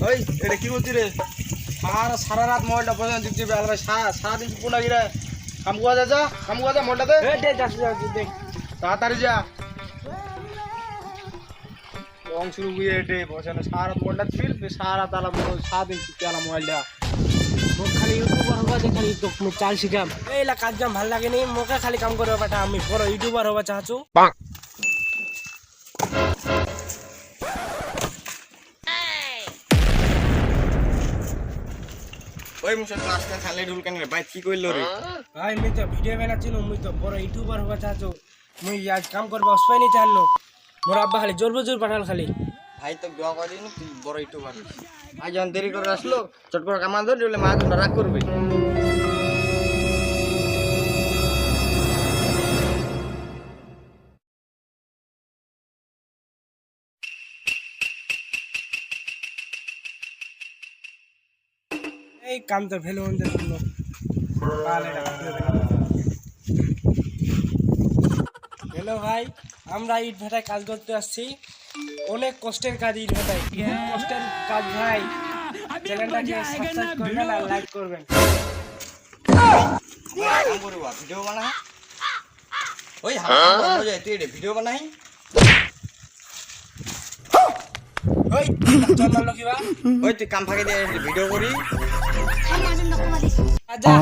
ওই এটা কি করছিস রে? সারা রাত মোবাইলটা পর্যন্ত দিচ্ছি বেলা সারাদিন কি কোনা গিরা কাম করা যা কাম করা যা মোবাইলটাতে দেখ তাড়াতাড়ি যা রং শুরু করে ডে বসানো সারা রাত মোবাইলটা ছিল সারা তালা সারাদিন টিপতে আলা মোবাইলটা মোক খালি ইউটিউবার হবা যে খালি তো চাল শিখাম এইলা কাজ কাম ভাল লাগে নি মোকে খালি কাম করবা পাঠা আমি বড় ইউটিউবার হবা চাচ্ছু ওই মুসা ক্লাসটা খালি ঢুল কেন রে ভাই কি কইলো রে? ভাই মুই তো ভিডিও বানাচ্ছি মুই তো বড় ইউটিউবার হবা চাচ্ছু মুই আজ কাম করবা অসপাই নি চাললো মোর আব্বা খালি জোর বজোর পাঠাল খালি ভাই তো দোয়া করি না তুই বড় ইউটিউবার আজ যখন দেরি করে আসলো চট করে কামান ধরে দিলে মা তো রাগ করবে। এই কাম তো ভেলো হন্দে শুনলো হ্যালো ভাই আমরা ইট ভাটায় কাজ করতে আসছি অনেক কষ্টের কাজ ইট ভাটায় কষ্টের কাজ ভাই চ্যানেলটাকে সাবস্ক্রাইব করবেন আর লাইক করবেন কাম করে বা ভিডিও বানা ওই হাত হয়ে যায় তুই ভিডিও বানাই ওই চল মারলো কি বা ওই তুই কাম ফাঁকে দিয়ে ভিডিও করি আজা